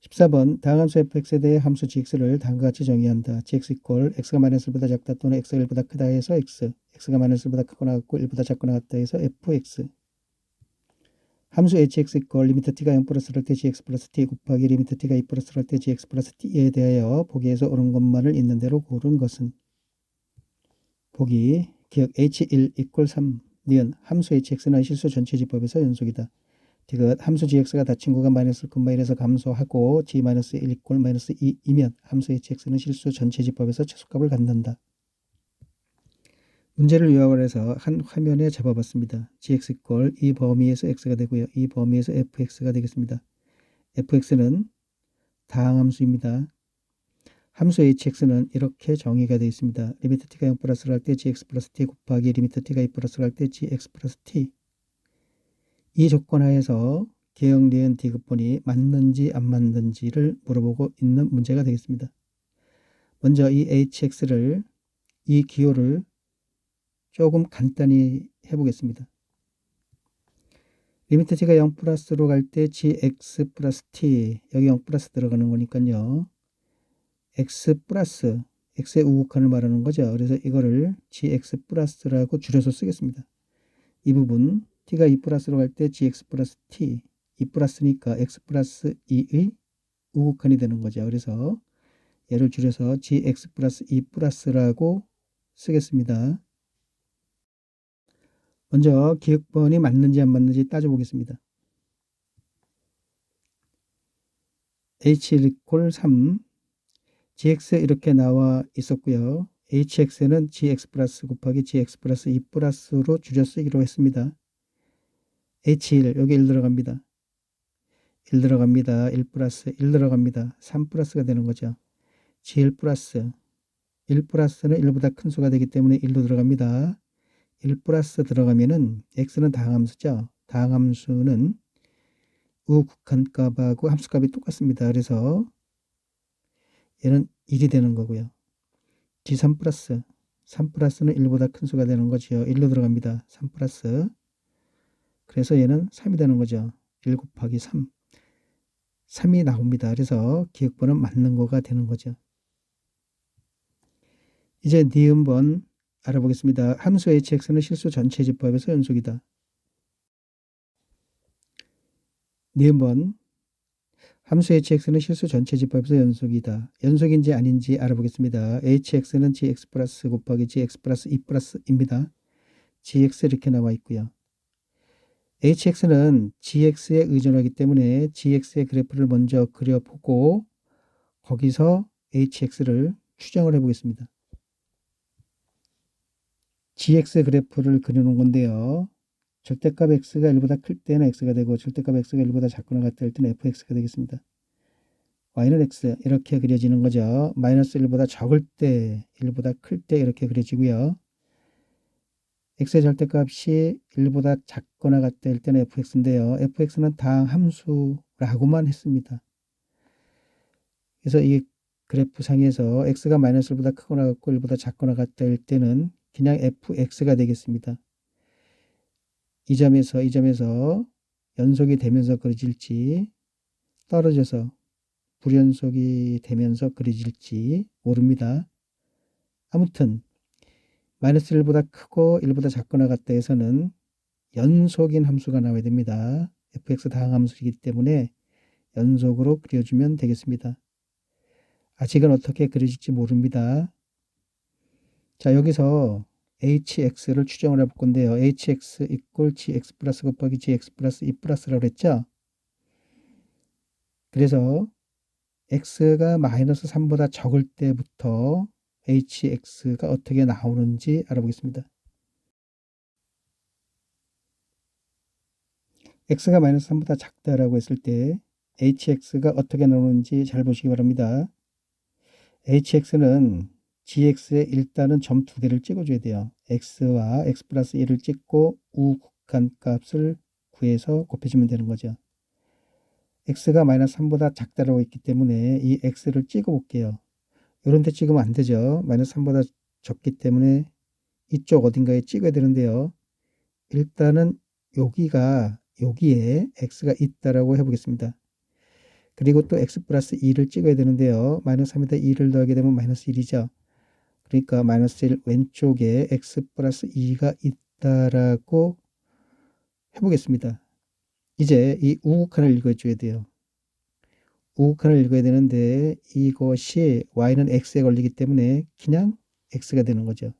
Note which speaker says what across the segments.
Speaker 1: 14번 다항함수 fx에 대해 함수 gx를 다음과 같이 정의한다. gx 이퀄 x가 마이너스 1보다 작다 또는 x가 1보다 크다 해서 x, x가 마이너스 1보다 크거나 같고 1보다 작거나 같다 해서 fx. 함수 hx 이퀄 리미트 t가 0 플러스를 때 gx 플러스 t 곱하기 리미트 t가 2 플러스를 때 gx 플러스 t에 대하여 보기에서 옳은 것만을 있는 대로 고른 것은. 보기 기억 h1 이퀄 3 니은 함수 hx는 실수 전체 집합에서 연속이다. 디귿 함수 gx가 닫힌 구간 마이너스 1에서 감소하고 g-1 이퀄 마이너스 2이면 함수 hx는 실수 전체 집합에서 최소값을 갖는다. 문제를 요약을 해서 한 화면에 잡아봤습니다. gx 이퀄 이 범위에서 x가 되고요. 이 범위에서 fx가 되겠습니다. fx는 다항함수입니다. 함수 hx는 이렇게 정의가 되어 있습니다. 리미트 t가 0 플러스를 할 때 gx 플러스 t 곱하기 리미트 t가 2 플러스를 할 때 gx 플러스 t. 이 조건 하에서 개형 니은 디귿본이 맞는지 안 맞는지를 물어보고 있는 문제가 되겠습니다. 먼저 이 hx를, 이 기호를 조금 간단히 해보겠습니다. 리미트 t가 0 플러스로 갈 때 gx 플러스 t, 여기 0 플러스 들어가는 거니까요. x 플러스, x의 우극한을 말하는 거죠. 그래서 이거를 gx 플러스라고 줄여서 쓰겠습니다. 이 부분 t가 2 플러스로 갈 때 gx 플러스 t, 2 플러스니까 x 플러스 2의 우극한이 되는 거죠. 그래서 얘를 줄여서 gx 플러스 2 플러스라고 쓰겠습니다. 먼저 기억번이 맞는지 안 맞는지 따져보겠습니다. h1 이퀄 3, gx 이렇게 나와 있었고요. hx는 gx 플러스 곱하기 gx 플러스 2 플러스로 줄여 쓰기로 했습니다. h1 여기 1 들어갑니다. 1 들어갑니다. 1 플러스 1 들어갑니다. 3 플러스가 되는 거죠. g1 플러스 1 플러스는 1보다 큰 수가 되기 때문에 1로 들어갑니다. 1 플러스 들어가면은 x는 다항함수죠. 다항함수는 우극한값하고 함수값이 똑같습니다. 그래서 얘는 1이 되는 거고요. g3 플러스 3 플러스는 1보다 큰 수가 되는 거죠. 1로 들어갑니다. 3 플러스. 그래서 얘는 3이 되는 거죠. 1 곱하기 3. 3이 나옵니다. 그래서 기억번은 맞는 거가 되는 거죠. 이제 니은번 알아보겠습니다. 함수 hx는 실수 전체 집합에서 연속이다. 니은번 함수 hx는 실수 전체 집합에서 연속이다. 연속인지 아닌지 알아보겠습니다. hx는 gx 플러스 곱하기 gx 플러스 2 플러스입니다. gx 이렇게 나와 있고요. hx는 gx에 의존하기 때문에 gx의 그래프를 먼저 그려보고 거기서 hx를 추정을 해보겠습니다. gx 그래프를 그려놓은 건데요. 절대값 x가 1보다 클 때는 x가 되고 절대값 x가 1보다 작거나 같을 때는 fx가 되겠습니다. y는 x 이렇게 그려지는 거죠. 마이너스 1보다 적을 때 1보다 클 때 이렇게 그려지고요. x의 절대값이 1보다 작거나 같을 때는 fx인데요. fx는 다항함수라고만 했습니다. 그래서 이 그래프 상에서 x가 마이너스 1보다 크거나 같고 1보다 작거나 같을 때는 그냥 fx가 되겠습니다. 이 점에서 연속이 되면서 그려질지 떨어져서 불연속이 되면서 그려질지 모릅니다. 아무튼 마이너스 1보다 크고 1보다 작거나 같다 해서는 연속인 함수가 나와야 됩니다. fx 다항함수이기 때문에 연속으로 그려주면 되겠습니다. 아직은 어떻게 그려질지 모릅니다. 자, 여기서 hx를 추정을 해볼 건데요. hx 이퀄 gx 플러스 곱하기 gx 플러스 2 플러스라고 그랬죠. 그래서 x가 마이너스 3보다 적을 때부터 hx가 어떻게 나오는지 알아보겠습니다. x가 마이너스 3보다 작다라고 했을 때 hx가 어떻게 나오는지 잘 보시기 바랍니다. hx는 gx에 일단은 점 두 개를 찍어줘야 돼요. x와 x 플러스 1을 찍고 우극한 값을 구해서 곱해주면 되는 거죠. x가 마이너스 3보다 작다라고 했기 때문에 이 x를 찍어 볼게요. 이런 데 찍으면 안 되죠. 마이너스 3보다 적기 때문에 이쪽 어딘가에 찍어야 되는데요. 일단은 여기에 x가 있다라고 해보겠습니다. 그리고 또 x 플러스 2를 찍어야 되는데요. 마이너스 3에다 2를 더하게 되면 마이너스 1이죠. 그러니까 마이너스 1 왼쪽에 x 플러스 2가 있다라고 해보겠습니다. 이제 이 우극한을 읽어줘야 돼요. 우극한을 읽어야 되는데 이것이 y는 x에 걸리기 때문에 그냥 x가 되는 거죠.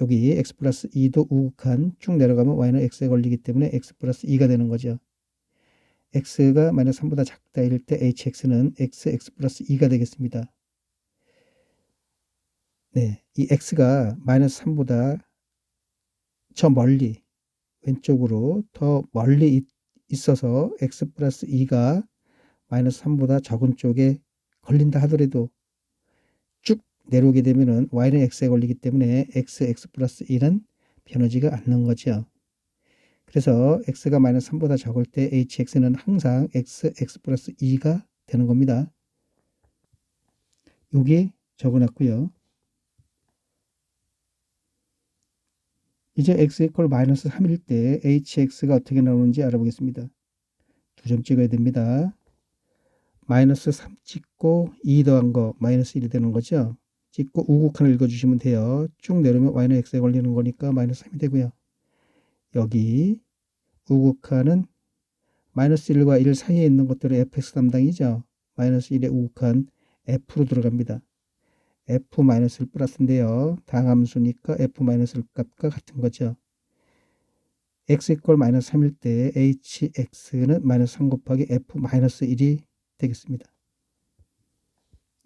Speaker 1: 여기 x 플러스 2도 우극한 쭉 내려가면 y는 x에 걸리기 때문에 x 플러스 2가 되는 거죠. x가 마이너스 3보다 작다 이럴 때 hx는 x 플러스 2가 되겠습니다. 네, 이 x가 마이너스 3보다 저 멀리 왼쪽으로 더 멀리 있어서 x 플러스 2가 마이너스 3보다 적은 쪽에 걸린다 하더라도 쭉 내려오게 되면은 y는 x에 걸리기 때문에 x 플러스 1은 변하지가 않는 거죠. 그래서 x가 마이너스 3보다 적을 때 hx는 항상 x 플러스 2가 되는 겁니다. 여기 적어놨고요. 이제 x 이퀄 마이너스 3일 때 hx가 어떻게 나오는지 알아보겠습니다. 2점 찍어야 됩니다. 마이너스 3 찍고 2 더한 거 마이너스 1이 되는 거죠. 찍고 우극한을 읽어주시면 돼요. 쭉 내려오면 y는 x에 걸리는 거니까 마이너스 3이 되고요. 여기 우극한은 마이너스 1과 1 사이에 있는 것들은 fx 담당이죠. 마이너스 1의 우극한 f로 들어갑니다. f 마이너스 1 플러스인데요. 다함수니까 f 마이너스 1 값과 같은 거죠. x 이퀄 마이너스 3일 때 hx는 마이너스 3 곱하기 f 마이너스 1이 되겠습니다.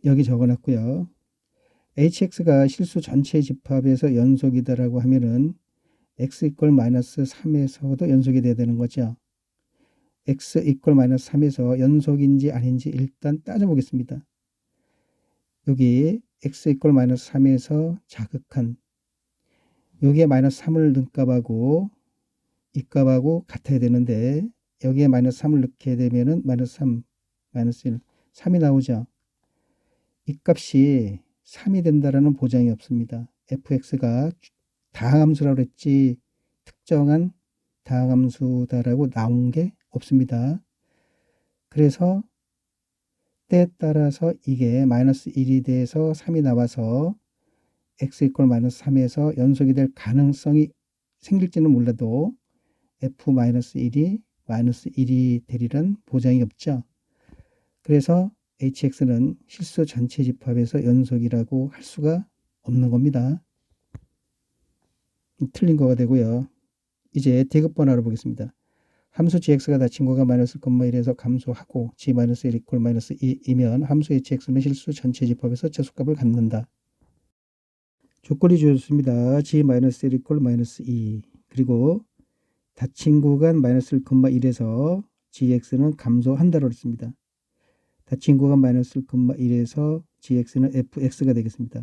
Speaker 1: 여기 적어놨고요. hx가 실수 전체 집합에서 연속이다라고 하면은 x 이퀄 마이너스 3에서도 연속이 돼야 되는 거죠. x 이퀄 마이너스 3에서 연속인지 아닌지 일단 따져보겠습니다. 여기 x 이퀄 마이너스 3에서 자극한 여기에 마이너스 3을 넣은 값하고 이 값하고 같아야 되는데 여기에 마이너스 3을 넣게 되면은 마이너스 3, 마이너스 1, 3이 나오죠. 이 값이 3이 된다라는 보장이 없습니다. fx가 다항함수라고 했지 특정한 다항함수다라고 나온 게 없습니다. 그래서 때에 따라서 이게 마이너스 1이 돼서 3이 나와서 x 이퀄 마이너스 3에서 연속이 될 가능성이 생길지는 몰라도 f 마이너스 1이 마이너스 1이 되리란 보장이 없죠. 그래서 hx는 실수 전체 집합에서 연속이라고 할 수가 없는 겁니다. 틀린 거가 되고요. 이제 대급번 알아보겠습니다. 함수 gx가 닫힌 거가 마이너스 1에서 감소하고 g 마이너스 1 이퀄 마이너스 2이면 함수 hx는 실수 전체 집합에서 최소값을 갖는다. 조건이 주어졌습니다. g 마이너스 1 이퀄 마이너스 2 그리고 닫힌 구간 마이너스 1,1에서 gx는 감소한다고 했습니다. 닫힌 구간 마이너스 1,1에서 gx는 fx가 되겠습니다.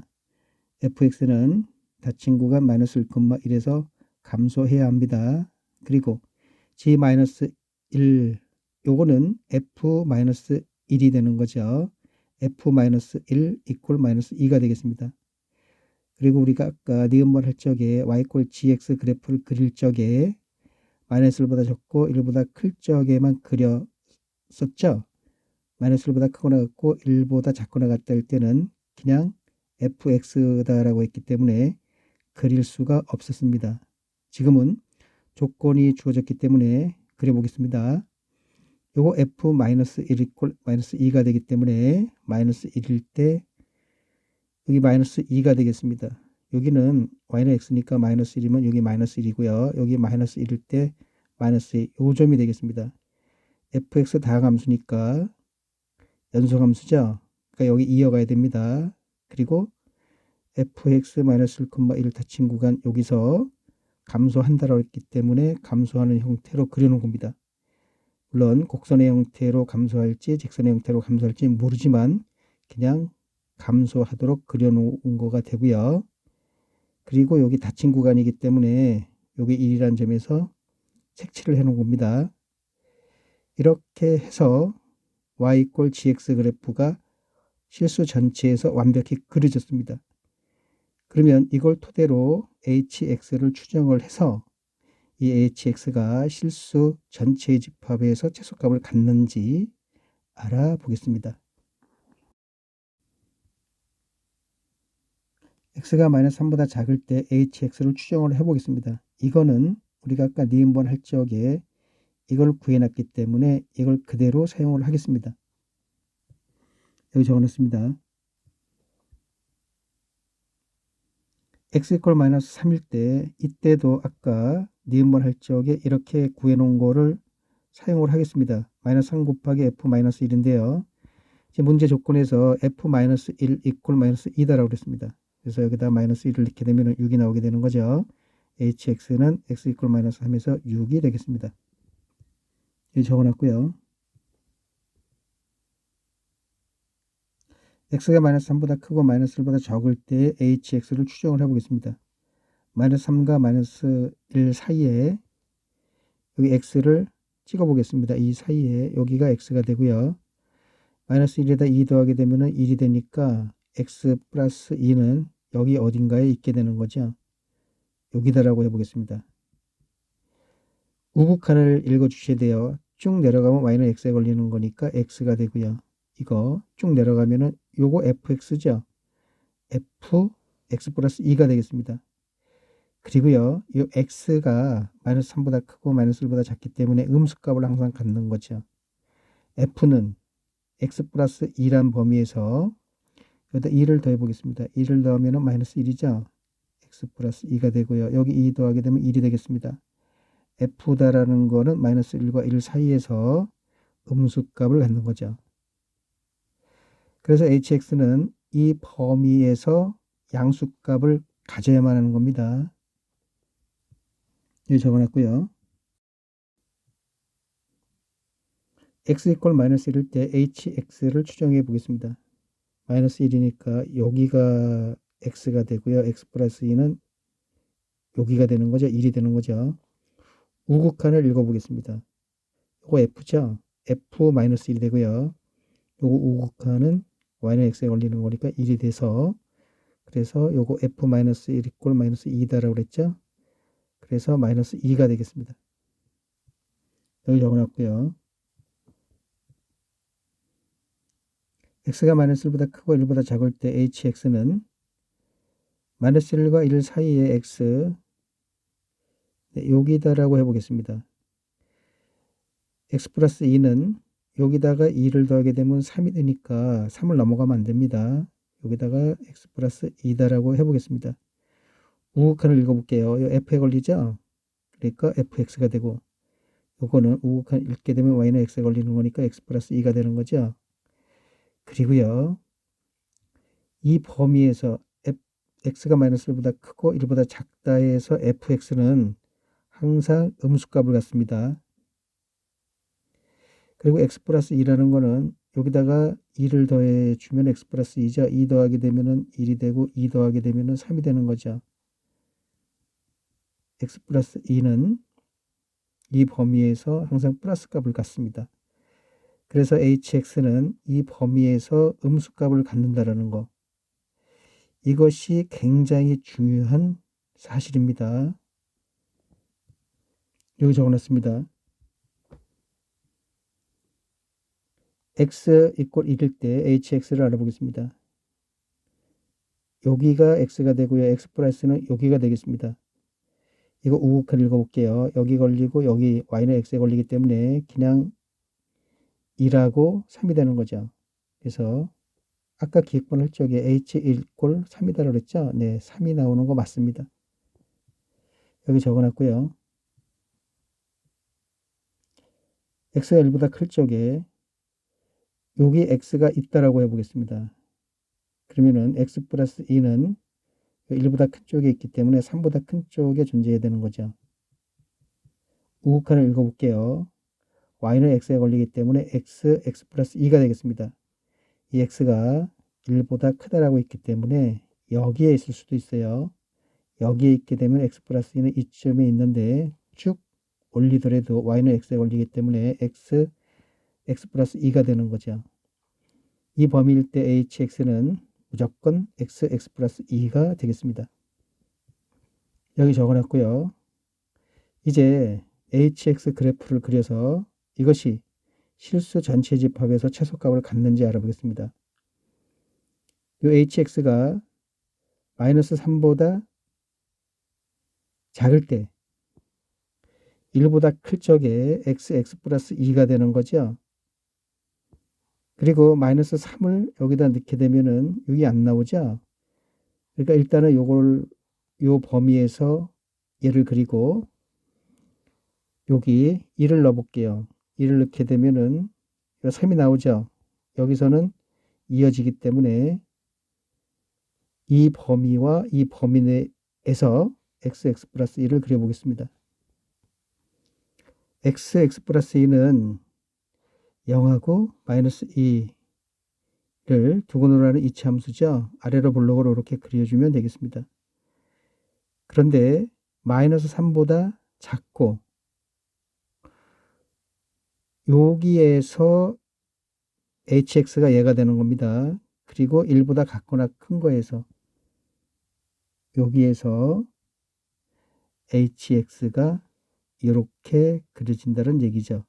Speaker 1: fx는 닫힌 구간 마이너스 1,1에서 감소해야 합니다. 그리고 g-1 요거는 f-1이 되는 거죠. f-1 이퀄 마이너스 2가 되겠습니다. 그리고 우리가 아까 니은번 할 적에 y 꼴 gx 그래프를 그릴 적에 마이너스 1보다 적고 1보다 클 적에만 그렸었죠. 마이너스 1보다 크거나 같고 1보다 작거나 같다 할 때는 그냥 fx다라고 했기 때문에 그릴 수가 없었습니다. 지금은 조건이 주어졌기 때문에 그려보겠습니다. 요거 f-1 이퀄 마이너스 2가 되기 때문에 마이너스 1일 때 여기 마이너스 2가 되겠습니다. 여기는 y는 x니까 마이너스 1이면 여기 마이너스 1이고요. 여기 마이너스 1일 때 마이너스 2, 요 점이 되겠습니다. fx 다항함수니까 연속함수죠. 그러니까 여기 이어가야 됩니다. 그리고 fx-1,1 닫힌 구간 여기서 감소한다라고 했기 때문에 감소하는 형태로 그려놓은 겁니다. 물론 곡선의 형태로 감소할지 직선의 형태로 감소할지 모르지만 그냥 감소하도록 그려놓은 거가 되고요. 그리고 여기 닫힌 구간이기 때문에 여기 1이라는 점에서 색칠을 해놓은 겁니다. 이렇게 해서 y 꼴 gx 그래프가 실수 전체에서 완벽히 그려졌습니다. 그러면 이걸 토대로 hx를 추정을 해서 이 hx가 실수 전체 집합에서 최소값을 갖는지 알아보겠습니다. x가 마이너스 3보다 작을 때 hx를 추정을 해보겠습니다. 이거는 우리가 아까 니은번 할 적에 이걸 구해놨기 때문에 이걸 그대로 사용을 하겠습니다. 여기 적어놨습니다. x 이퀄 마이너스 3일 때 이때도 아까 니은번 할 적에 이렇게 구해놓은 거를 사용을 하겠습니다. 마이너스 3 곱하기 f 마이너스 1인데요. 이제 문제 조건에서 f 마이너스 1 이퀄 마이너스 2다라고 그랬습니다. 그래서 여기다 마이너스 1을 넣게 되면 6이 나오게 되는 거죠. hx는 x 이퀄 마이너스 3에서 6이 되겠습니다. 여기 적어놨고요. x가 마이너스 3보다 크고 마이너스 1보다 적을 때 hx를 추정을 해보겠습니다. 마이너스 3과 마이너스 1 사이에 여기 x를 찍어보겠습니다. 이 사이에 여기가 x가 되고요. 마이너스 1에다 2 더하게 되면 1이 되니까 x 플러스 2는 여기 어딘가에 있게 되는 거죠. 여기다라고 해보겠습니다. 우극한을 읽어주셔야 돼요. 쭉 내려가면 y는 x에 걸리는 거니까 x가 되고요. 이거 쭉 내려가면은 요거 fx죠. f x 플러스 2가 되겠습니다. 그리고요, 이 x가 마이너스 3보다 크고 마이너스 1보다 작기 때문에 음수값을 항상 갖는 거죠. f는 x 플러스 2란 범위에서 여기다 2를 더해 보겠습니다. 2를 더하면 마이너스 1이죠. x 플러스 2가 되고요. 여기 2 더하게 되면 1이 되겠습니다. f다라는 거는 마이너스 1과 1 사이에서 음수값을 갖는 거죠. 그래서 hx는 이 범위에서 양수값을 가져야만 하는 겁니다. 여기 적어놨고요. x 이퀄 마이너스 1일 때 hx를 추정해 보겠습니다. 마이너스 1이니까 여기가 x가 되고요. x 플러스 2는 여기가 되는 거죠. 1이 되는 거죠. 우극한을 읽어보겠습니다. 이거 f죠. f 마이너스 1이 되고요. 요거 우극한은 y는 x에 걸리는 거니까 1이 돼서 그래서 요거 f 마이너스 1 이퀄 마이너스 2다라고 그랬죠. 그래서 마이너스 2가 되겠습니다. 여기 적어놨고요. x가 마이너스 1보다 크고 1보다 작을 때 hx는 마이너스 1과 1 사이의 x 여기다라고 해보겠습니다. x 플러스 2는 여기다가 2를 더하게 되면 3이 되니까 3을 넘어가면 안 됩니다. 여기다가 x 플러스 2다라고 해보겠습니다. 우극한을 읽어볼게요. f에 걸리죠? 그러니까 fx가 되고 요거는 우극한 읽게 되면 y는 x에 걸리는 거니까 x 플러스 2가 되는 거죠. 그리고요. 이 범위에서 x가 마이너스 1보다 크고 1보다 작다 해서 fx는 항상 음수값을 갖습니다. 그리고 x 플러스 2라는 거는 여기다가 2를 더해 주면 x 플러스 2죠. 2 더하게 되면은 1이 되고 2 더하게 되면은 3이 되는 거죠. x 플러스 2는 이 범위에서 항상 플러스 값을 갖습니다. 그래서 hx는 이 범위에서 음수값을 갖는다라는 거. 이것이 굉장히 중요한 사실입니다. 여기 적어놨습니다. x 이퀄 1일 때 hx를 알아보겠습니다. 여기가 x가 되고요. x 플러스는 여기가 되겠습니다. 이거 우극한 읽어볼게요. 여기 걸리고 여기 y는 x에 걸리기 때문에 그냥 2하고 3이 되는 거죠. 그래서 아까 기억번 할 적에 h1 꼴 3이다라고 그랬죠. 네, 3이 나오는 거 맞습니다. 여기 적어놨고요. x가 1보다 클 적에 여기 x가 있다라고 해보겠습니다. 그러면은 x 플러스 2는 1보다 큰 쪽에 있기 때문에 3보다 큰 쪽에 존재해야 되는 거죠. 우극한을 읽어볼게요. y는 x에 걸리기 때문에 x 플러스 2가 되겠습니다. 이 x가 1보다 크다라고 있기 때문에 여기에 있을 수도 있어요. 여기에 있게 되면 x 플러스 2는 이점에 있는데 쭉 올리더라도 y는 x에 걸리기 때문에 x 플러스 2가 되는 거죠. 이 범위일 때 hx는 무조건 x 플러스 2가 되겠습니다. 여기 적어놨고요. 이제 hx 그래프를 그려서 이것이 실수 전체 집합에서 최소값을 갖는지 알아보겠습니다. 요 hx가 마이너스 3보다 작을 때 1보다 클 적에 x 플러스 2가 되는 거죠. 그리고 마이너스 3을 여기다 넣게 되면은 여기 안 나오죠. 그러니까 일단은 요 범위에서 얘를 그리고 여기 1을 넣어 볼게요. 1을 넣게 되면은 3이 나오죠. 여기서는 이어지기 때문에 이 범위와 이 범위 내에서 x 플러스 2를 그려보겠습니다. x 플러스 2는 0하고 마이너스 2를 두근으로 하는 이차함수죠. 아래로 블록으로 이렇게 그려주면 되겠습니다. 그런데 마이너스 3보다 작고 여기에서 hx가 얘가 되는 겁니다. 그리고 1보다 같거나 큰 거에서 여기에서 hx가 이렇게 그려진다는 얘기죠.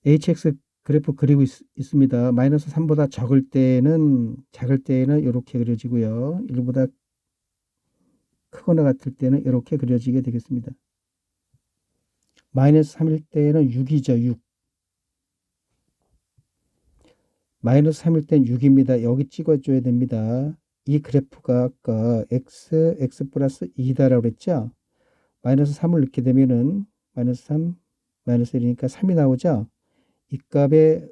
Speaker 1: hx 그래프 그리고 있습니다. 마이너스 3보다 작을 때는 이렇게 그려지고요. 1보다 크거나 같을 때는 이렇게 그려지게 되겠습니다. 마이너스 3일 때는 6이죠. 6. 마이너스 3일 땐 6입니다. 여기 찍어줘야 됩니다. 이 그래프가 아까 x 플러스 2다라고 그랬죠. 마이너스 3을 넣게 되면은 마이너스 3, 마이너스 1이니까 3이 나오죠. 이 값에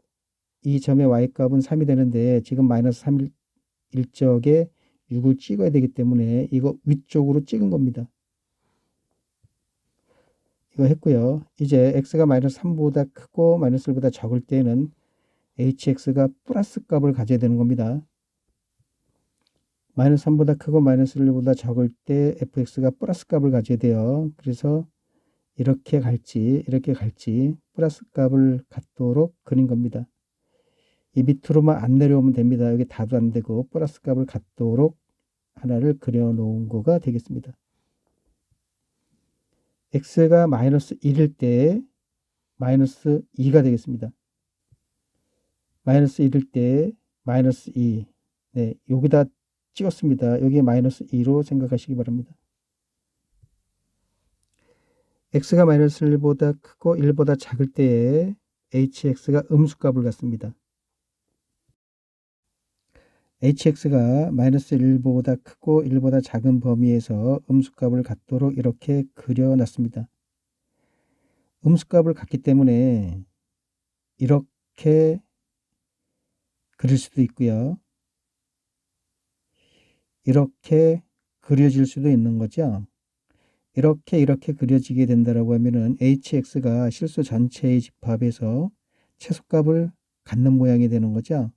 Speaker 1: 이 점의 y값은 3이 되는데 지금 마이너스 3일 적에 6을 찍어야 되기 때문에 이거 위쪽으로 찍은 겁니다. 이거 했고요. 이제 x가 마이너스 3보다 크고 마이너스 1보다 적을 때는 hx가 플러스 값을 가져야 되는 겁니다. 마이너스 3보다 크고 마이너스 1보다 적을 때 fx가 플러스 값을 가져야 돼요. 그래서 이렇게 갈지 플러스 값을 갖도록 그린 겁니다. 이 밑으로만 안 내려오면 됩니다. 여기 다도 안 되고 플러스 값을 갖도록 하나를 그려 놓은 거가 되겠습니다. x가 마이너스 1일 때 마이너스 2가 되겠습니다. 마이너스 1일 때 마이너스 2. 네, 여기다 찍었습니다. 여기 마이너스 2로 생각하시기 바랍니다. x가 마이너스 1보다 크고 1보다 작을 때에 hx가 음수값을 갖습니다. hx가 마이너스 1보다 크고 1보다 작은 범위에서 음수값을 갖도록 이렇게 그려놨습니다. 음수값을 갖기 때문에 이렇게 그릴 수도 있고요. 이렇게 그려질 수도 있는 거죠. 이렇게 그려지게 된다라고 하면은 hx가 실수 전체의 집합에서 최소값을 갖는 모양이 되는 거죠.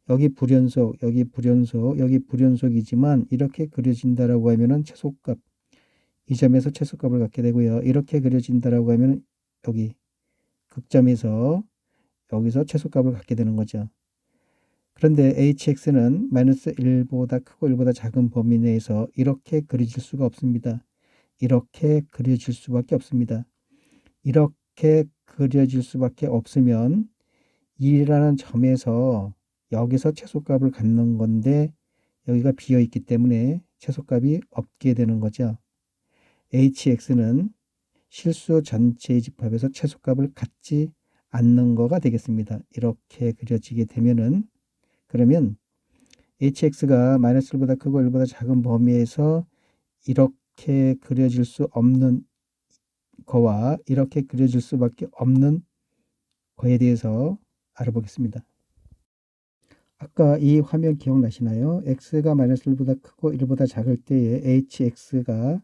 Speaker 1: 여기 불연속, 여기 불연속, 여기 불연속이지만 이렇게 그려진다라고 하면은 최소값, 이 점에서 최소값을 갖게 되고요. 이렇게 그려진다라고 하면 여기 극점에서 여기서 최소값을 갖게 되는 거죠. 그런데 hx는 마이너스 1보다 크고 1보다 작은 범위 내에서 이렇게 그려질 수가 없습니다. 이렇게 그려질 수밖에 없습니다. 이렇게 그려질 수밖에 없으면 1이라는 점에서 여기서 최소값을 갖는 건데 여기가 비어 있기 때문에 최소값이 없게 되는 거죠. hx는 실수 전체의 집합에서 최소값을 갖지 않는 거가 되겠습니다. 이렇게 그려지게 되면은 그러면 hx가 마이너스 1보다 크고 1보다 작은 범위에서 이렇게 그려질 수 없는 거와 이렇게 그려질 수밖에 없는 거에 대해서 알아보겠습니다. 아까 이 화면 기억나시나요? x가 마이너스 1보다 크고 1보다 작을 때에 hx가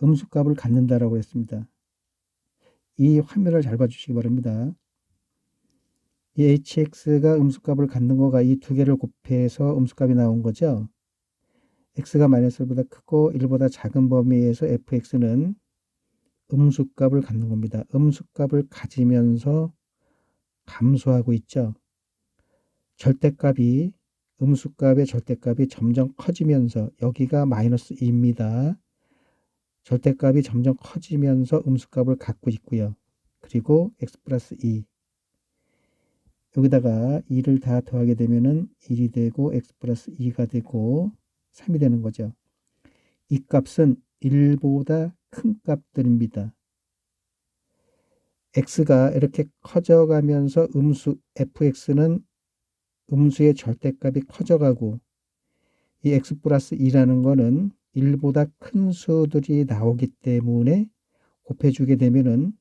Speaker 1: 음수값을 갖는다라고 했습니다. 이 화면을 잘 봐주시기 바랍니다. 이 hx가 음수값을 갖는 거가 이 두 개를 곱해서 음수값이 나온 거죠. x가 마이너스 1보다 크고 1보다 작은 범위에서 fx는 음수값을 갖는 겁니다. 음수값을 가지면서 감소하고 있죠. 절대값이 음수값의 절대값이 점점 커지면서 여기가 마이너스 2입니다. 절대값이 점점 커지면서 음수값을 갖고 있고요. 그리고 x 플러스 2 여기다가 2를 다 더하게 되면은 1이 되고 x 플러스 2가 되고 3이 되는 거죠. 이 값은 1보다 큰 값들입니다. x가 이렇게 커져가면서 음수 fx는 음수의 절대값이 커져가고 이 x 플러스 2라는 거는 1보다 큰 수들이 나오기 때문에 곱해주게 되면은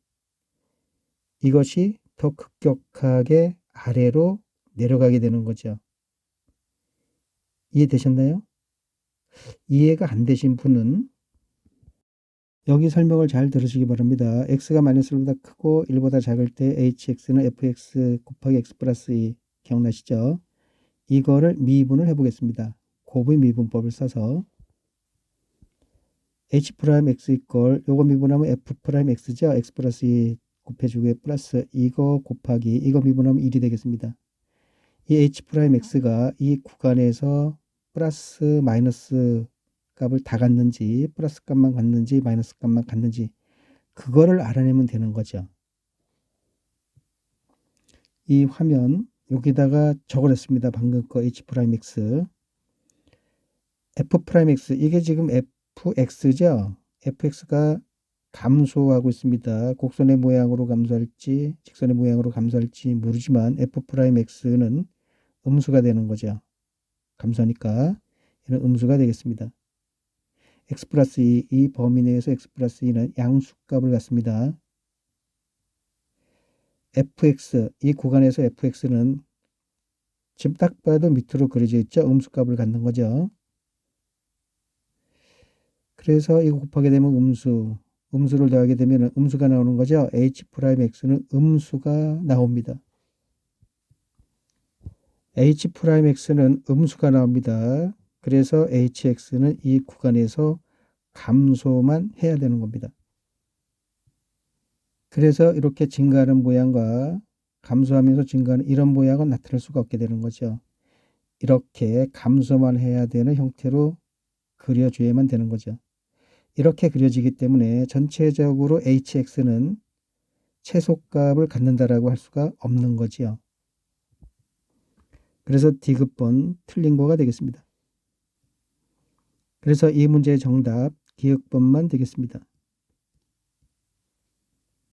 Speaker 1: 이것이 더 급격하게 아래로 내려가게 되는 거죠. 이해되셨나요? 이해가 안 되신 분은 여기 설명을 잘 들으시기 바랍니다. x가 마이너스 1보다 크고 1보다 작을 때 hx는 fx 곱하기 x 플러스 2 기억나시죠? 이거를 미분을 해보겠습니다. 곱의 미분법을 써서 h 프라임 x 이퀄 요거 미분하면 f 프라임 x죠. x 플러스 2 곱해주고 플러스 이거 곱하기 이거 미분하면 1이 되겠습니다. 이 h 프라임 x가 이 구간에서 플러스 마이너스 값을 다 갖는지 플러스 값만 갖는지 마이너스 값만 갖는지 그거를 알아내면 되는 거죠. 이 화면 여기다가 적어냈습니다. 방금 거 h 프라임 x f 프라임 x 이게 지금 fx죠. fx가 감소하고 있습니다. 곡선의 모양으로 감소할지 직선의 모양으로 감소할지 모르지만 f 프라임 x는 음수가 되는 거죠. 감소하니까 이는 음수가 되겠습니다. x 플러스 2, 이 범위 내에서 x 플러스 2는 양수값을 갖습니다. fx, 이 구간에서 fx는 지금 딱 봐도 밑으로 그려져 있죠. 음수값을 갖는 거죠. 그래서 이거 곱하게 되면 음수를 더하게 되면 음수가 나오는 거죠. h 프라임 x는 음수가 나옵니다. h 프라임 x는 음수가 나옵니다. 그래서 hx는 이 구간에서 감소만 해야 되는 겁니다. 그래서 이렇게 증가하는 모양과 감소하면서 증가하는 이런 모양은 나타낼 수가 없게 되는 거죠. 이렇게 감소만 해야 되는 형태로 그려줘야만 되는 거죠. 이렇게 그려지기 때문에 전체적으로 hx는 최소값을 갖는다라고 할 수가 없는 거지요. 그래서 D급번 틀린 거가 되겠습니다. 그래서 이 문제의 정답 기역번만 되겠습니다.